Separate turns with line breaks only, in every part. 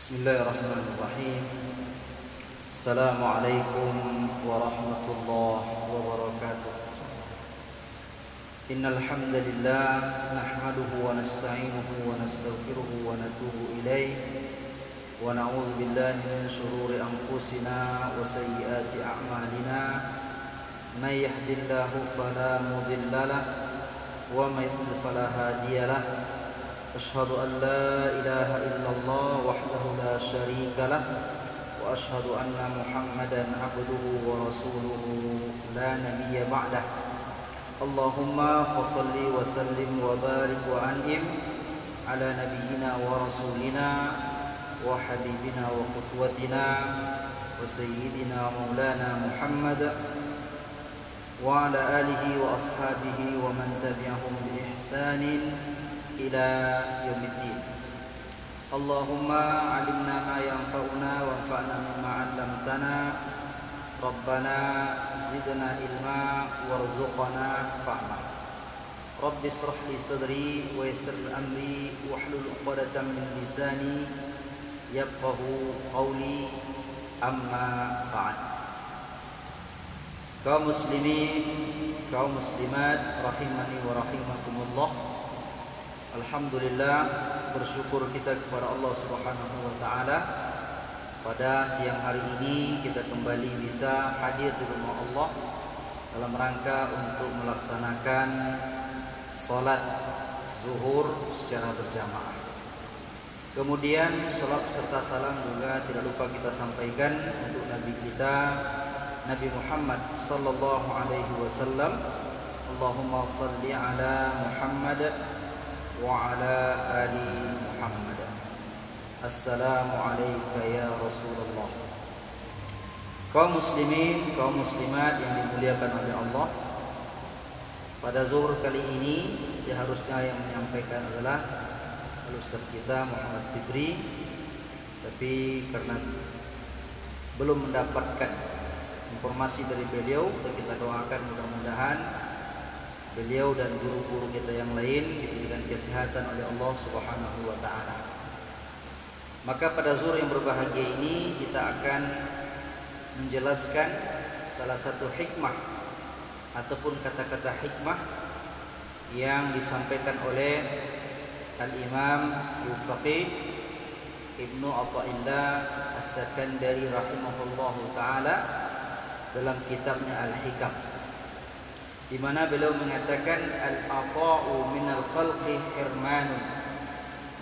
Bismillahirrahmanirrahim. Assalamualaikum warahmatullahi wabarakatuh. Innal hamdalillah nahmaduhu wa nasta'inuhu wa nastaghfiruhu wa natubu ilaih wa na'udzu billahi min shururi anfusina wa sayyiati a'malina. May yahdihillahu fala mudilla lahu wa may yudlil fala hadiya lahu. أشهد أن لا إله إلا الله وحده لا شريك له وأشهد أن محمدا عبده ورسوله لا نبي بعده اللهم فصل وسلم وبارك وأنعم على نبينا ورسولنا وحبيبنا وقدوتنا وسيدنا مولانا محمد وعلى آله وأصحابه ومن تبعهم بإحسان إلى يوم الدين. اللهم علمنا ما ينفعنا وانفعنا مما علمتنا. ربنا زدنا علما وارزقنا فهما. رب اشرح لي صدري ويسر لي أمري واحلل عقدة من لساني يفقهوا قولي. أما بعد. Kaum muslimin, kaum muslimat rahimani wa rahimakumullah. Alhamdulillah, bersyukur kita kepada Allah Subhanahu wa taala. Pada siang hari ini kita kembali bisa hadir di rumah Allah dalam rangka untuk melaksanakan salat zuhur secara berjamaah. Kemudian salat serta salam juga tidak lupa kita sampaikan untuk Nabi kita Nabi Muhammad sallallahu alaihi wasallam. Allahumma salli ala Muhammad wa ala ali Muhammad. Assalamu alayka ya Rasulullah. Kaum muslimin, kaum muslimat yang dimuliakan oleh Allah, pada zuhur kali ini seharusnya yang menyampaikan adalah Ustaz kita Muhammad Jibri, tapi karena belum mendapatkan informasi dari beliau, kita doakan mudah-mudahan beliau dan guru-guru kita yang lain diberikan kesehatan oleh Allah Subhanahu wa taala. Maka pada zuhur yang berbahagia ini kita akan menjelaskan salah satu hikmah ataupun kata-kata hikmah yang disampaikan oleh Al-Imam Al-Faqih Ibnu Athaillah As-Sakandari rahimahullahu taala dalam kitabnya Al-Hikam, di mana beliau mengatakan al-ata'u minal khalqi hirmanun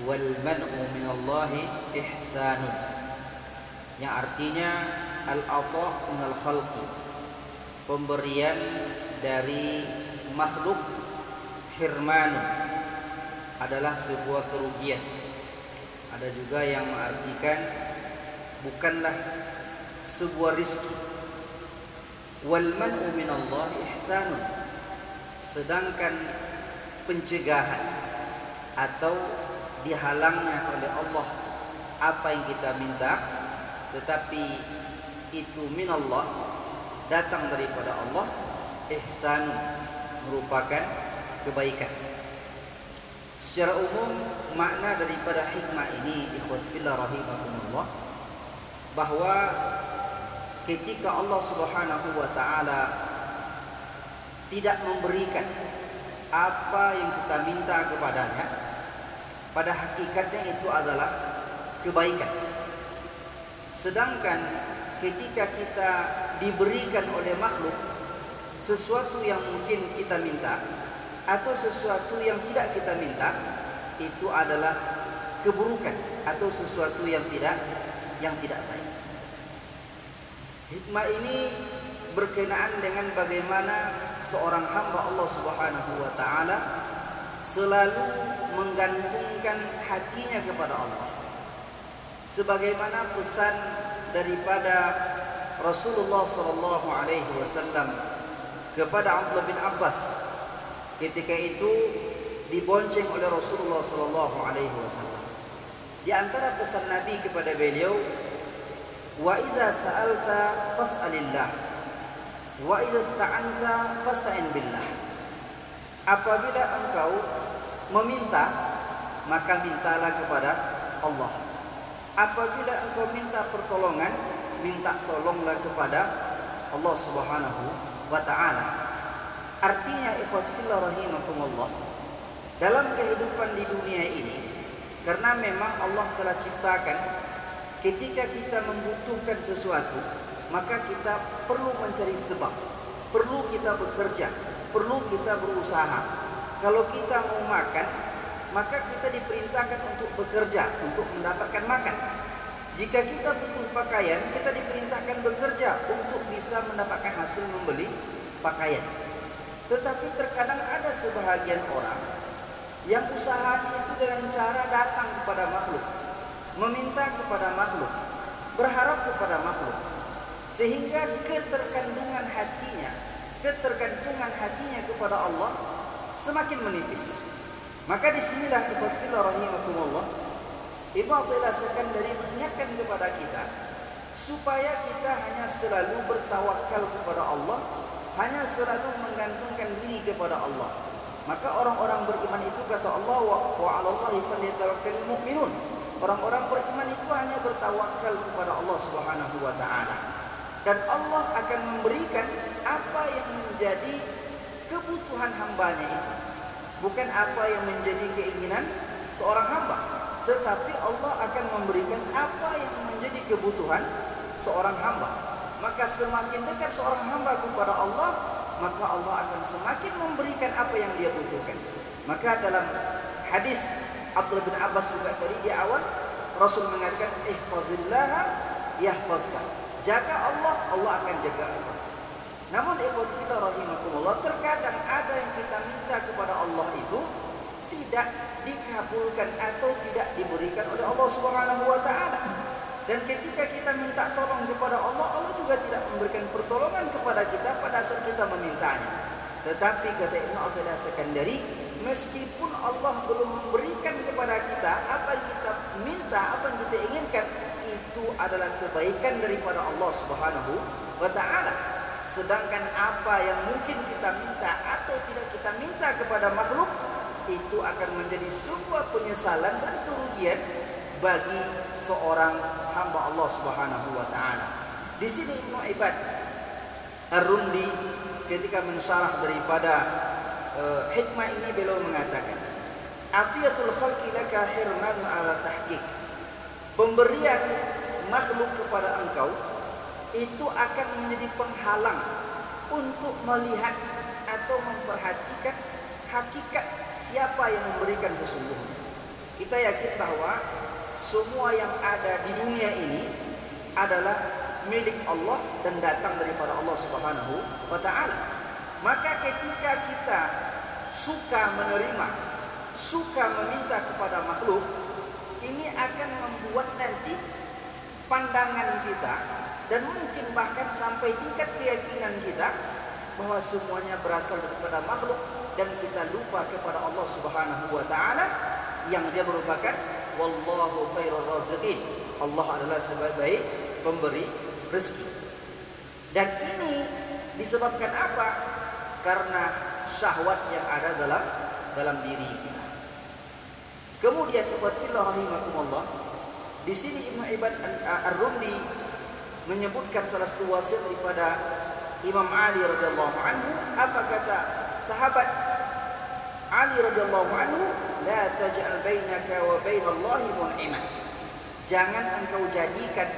wal man'u minallahi ihsanun, yang artinya al-ata' minal khalqi, pemberian dari makhluk, hirmanun adalah sebuah kerugian. Ada juga yang mengartikan bukanlah sebuah rizki. Wal man'u minallahi ihsanun, sedangkan pencegahan atau dihalangnya oleh Allah apa yang kita minta, tetapi itu minallah, datang daripada Allah, ihsanun, merupakan kebaikan. Secara umum makna daripada hikmah ini, ikhwat fillah rahimakumullah, bahwa ketika Allah Subhanahu wa taala tidak memberikan apa yang kita minta kepadanya, pada hakikatnya itu adalah kebaikan. Sedangkan ketika kita diberikan oleh makhluk sesuatu yang mungkin kita minta atau sesuatu yang tidak kita minta, itu adalah keburukan atau sesuatu yang tidak baik. Hikmah ini berkenaan dengan bagaimana seorang hamba Allah Subhanahu wa taala selalu menggantungkan hatinya kepada Allah. Sebagaimana pesan daripada Rasulullah sallallahu alaihi wasallam kepada Abdullah bin Abbas ketika itu dibonceng oleh Rasulullah sallallahu alaihi wasallam. Di antara pesan Nabi kepada beliau, wa idza sa'alta fas'alillah wa idza ista'anta fasta'in billah. Apabila engkau meminta, maka mintalah kepada Allah. apabila engkau minta pertolongan, minta tolonglah kepada Allah Subhanahu wa taala. Artinya ikhwati fillah rahimakumullah, dalam kehidupan di dunia ini, karena memang Allah telah ciptakan ketika kita membutuhkan sesuatu, maka kita perlu mencari sebab, perlu kita bekerja, perlu kita berusaha. Kalau kita mau makan, maka kita diperintahkan untuk bekerja, untuk mendapatkan makan. Jika kita butuh pakaian, kita diperintahkan bekerja untuk bisa mendapatkan hasil membeli pakaian. Tetapi terkadang ada sebahagian orang yang usahanya itu dengan cara datang kepada makhluk, meminta kepada makhluk, berharap kepada makhluk, sehingga ketergantungan hatinya kepada Allah semakin menipis. Maka disinilah ikhwat fillah rahimakumullah, Ibnu Athaillah Sekandari mengingatkan kepada kita supaya kita hanya selalu bertawakal kepada Allah, hanya selalu menggantungkan diri kepada Allah. Maka orang-orang beriman itu, kata Allah, wa 'alallahi falyatawakkalul mu'minun. Orang-orang beriman itu hanya bertawakal kepada Allah Subhanahu wa taala. Dan Allah akan memberikan apa yang menjadi kebutuhan hambanya itu. Bukan apa yang menjadi keinginan seorang hamba, tetapi Allah akan memberikan apa yang menjadi kebutuhan seorang hamba. Maka semakin dekat seorang hamba kepada Allah, maka Allah akan semakin memberikan apa yang dia butuhkan. Maka dalam hadis Abdullah bin Abbas juga tadi di awal, Rasul mengatakan, ihfazillaha yahfazka. Jaga Allah, Allah akan jaga Allah. Namun ikhwati fillah rahimakumullah, terkadang ada yang kita minta kepada Allah itu tidak dikabulkan atau tidak diberikan oleh Allah Subhanahu wa taala. Dan ketika kita minta tolong kepada Allah, Allah juga tidak memberikan pertolongan kepada kita pada saat kita memintanya. Tetapi kata Ibnu Athaillah Sekandari, meskipun Allah belum memberikan kepada kita apa yang kita minta, apa yang kita inginkan, itu adalah kebaikan daripada Allah Subhanahu wa taala. Sedangkan apa yang mungkin kita minta atau tidak kita minta kepada makhluk, itu akan menjadi sebuah penyesalan dan kerugian bagi seorang hamba Allah Subhanahu wa taala. Di sini Ibnu Ibad Ar-Rundi ketika mensyarah daripada hikmah ini, beliau mengatakan, atiyatul khalqi laka hirman ala tahqiq. Pemberian makhluk kepada engkau itu akan menjadi penghalang untuk melihat atau memperhatikan hakikat siapa yang memberikan sesungguhnya. Kita yakin bahwa semua yang ada di dunia ini adalah milik Allah dan datang daripada Allah Subhanahu wa taala. Maka ketika kita suka menerima, suka meminta kepada makhluk, ini akan membuat nanti pandangan kita dan mungkin bahkan sampai tingkat keyakinan kita bahwa semuanya berasal daripada makhluk, dan kita lupa kepada Allah Subhanahu wa taala yang dia merupakan wallahu khairur raziqin. Allah adalah sebaik-baik pemberi rezeki. Dan ini disebabkan apa? Karena syahwat yang ada dalam diri kita. Kemudian ikhwat fillah rahimakumullah, di sini Ibnu Ibad Ar-Rundi menyebutkan salah satu wasiat daripada Imam Ali radhiyallahu anhu. Apa kata sahabat Ali radhiyallahu anhu? La taj'al bainaka wa bainallahi mun'iman. Jangan engkau jadikan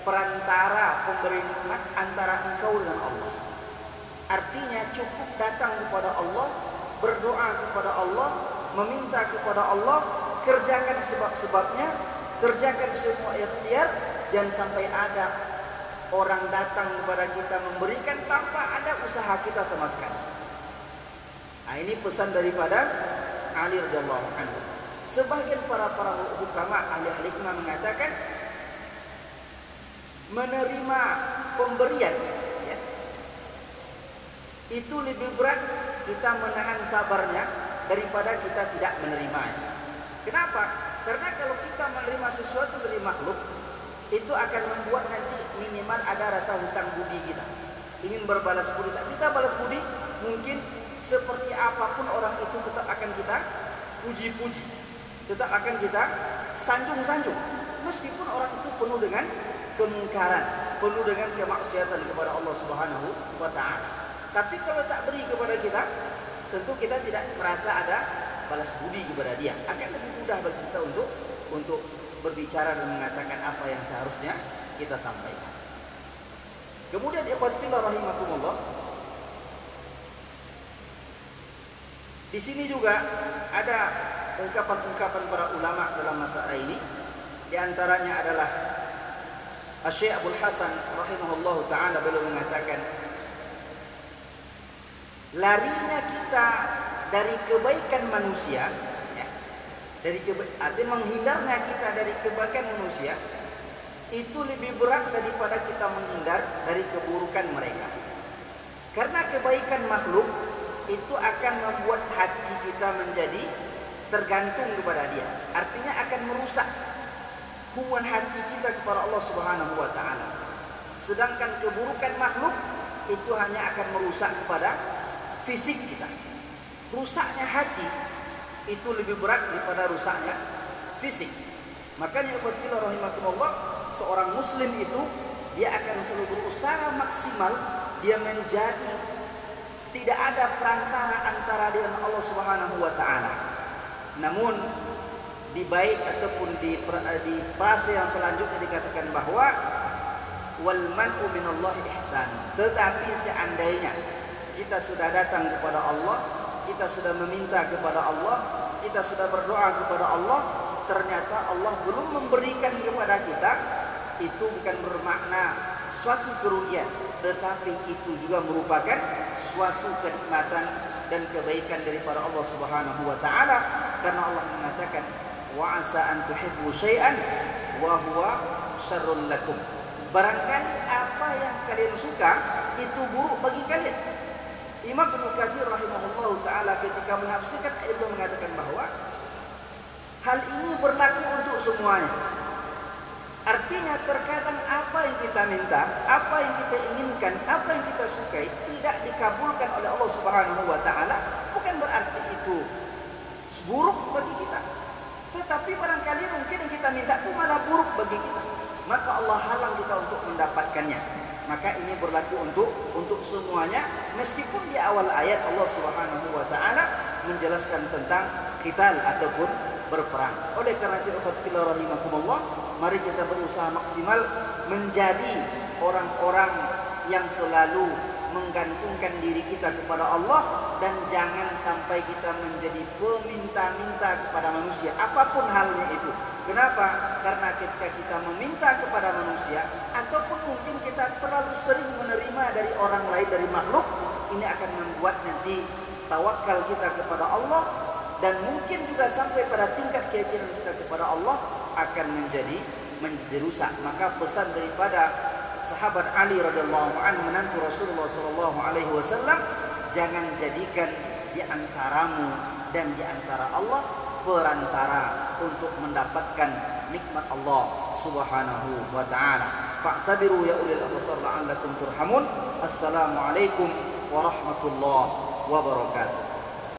perantara pemberi nikmat antara engkau dengan Allah. Artinya cukup datang kepada Allah, berdoa kepada Allah, meminta kepada Allah, kerjakan sebab-sebabnya, kerjakan semua ikhtiar. Jangan sampai ada orang datang kepada kita memberikan tanpa ada usaha kita sama sekali. Nah, ini pesan daripada Ali radhiyallahu anhu. Sebagian para hukama ahli hikmah mengatakan menerima pemberian ya, itu lebih berat kita menahan sabarnya daripada kita tidak menerimanya. Kenapa? Karena kalau kita menerima sesuatu dari makhluk, itu akan membuat nanti minimal ada rasa hutang budi kita. Ingin berbalas budi, tak kita balas budi, mungkin seperti apapun orang itu tetap akan kita puji-puji, tetap akan kita sanjung-sanjung. meskipun orang itu penuh dengan kemungkaran, penuh dengan kemaksiatan kepada Allah Subhanahu wa taala. Tapi kalau tak beri kepada kita, tentu kita tidak merasa ada balas budi kepada dia. Akan lebih mudah bagi kita untuk berbicara dan mengatakan apa yang seharusnya kita sampaikan. Kemudian ikhwat fillah rahimakumullah, di sini juga ada ungkapan-ungkapan para ulama dalam masalah ini. Di antaranya adalah Syekh Abdul Hasan rahimahullahu taala, beliau mengatakan, larinya kita dari kebaikan manusia, ya, artinya menghindarnya kita dari kebaikan manusia itu lebih berat daripada kita menghindar dari keburukan mereka. Karena kebaikan makhluk itu akan membuat hati kita menjadi tergantung kepada dia. Artinya akan merusak hubungan hati kita kepada Allah Subhanahu wa taala. Sedangkan keburukan makhluk itu hanya akan merusak kepada fisik kita. Rusaknya hati itu lebih berat daripada rusaknya fisik. Makanya ikhwat fillah rahimakumullah, seorang muslim itu dia akan selalu berusaha maksimal dia menjadi tidak ada perantara antara dia dan Allah Subhanahu wa taala. Namun di bait ataupun di frase yang selanjutnya dikatakan bahwa wal man'u minallahi ihsan. Tetapi seandainya kita sudah datang kepada Allah, kita sudah meminta kepada Allah, kita sudah berdoa kepada Allah, ternyata Allah belum memberikan kepada kita, itu bukan bermakna suatu kerugian, tetapi itu juga merupakan suatu kenikmatan dan kebaikan daripada Allah Subhanahu wa taala. Karena Allah mengatakan wa asa an tuhibbu syai'an wa huwa syarrun lakum. Barangkali apa yang kalian suka itu buruk bagi kalian. Imam Ibnu Katsir rahimahullahu taala ketika menafsirkan ayat itu mengatakan bahwa hal ini berlaku untuk semuanya. Artinya terkadang apa yang kita minta, apa yang kita inginkan, apa yang kita sukai tidak dikabulkan oleh Allah Subhanahu wa taala, bukan berarti itu buruk bagi kita. Tetapi barangkali mungkin yang kita minta itu malah buruk bagi kita. Maka Allah halang kita untuk mendapatkannya. Maka ini berlaku untuk semuanya, meskipun di awal ayat Allah Subhanahu wa taala menjelaskan tentang qital ataupun berperang. Oleh karena itu ikhwat fillah rahimakumullah, mari kita berusaha maksimal menjadi orang-orang yang selalu menggantungkan diri kita kepada Allah, dan jangan sampai kita menjadi peminta-minta kepada manusia apapun halnya itu. Kenapa? Karena ketika kita meminta kepada manusia ataupun mungkin kita terlalu sering menerima dari orang lain, dari makhluk, ini akan membuat nanti tawakal kita kepada Allah, dan mungkin juga sampai pada tingkat keyakinan kita kepada Allah akan menjadi rusak. Maka pesan daripada sahabat Ali radhiyallahu anhu menantu Rasulullah sallallahu alaihi wasallam, jangan jadikan di antaramu dan di antara Allah perantara untuk mendapatkan nikmat Allah Subhanahu wa taala. Fa'tabiru ya ulil absar la'allakum turhamun. Assalamualaikum warahmatullahi wabarakatuh.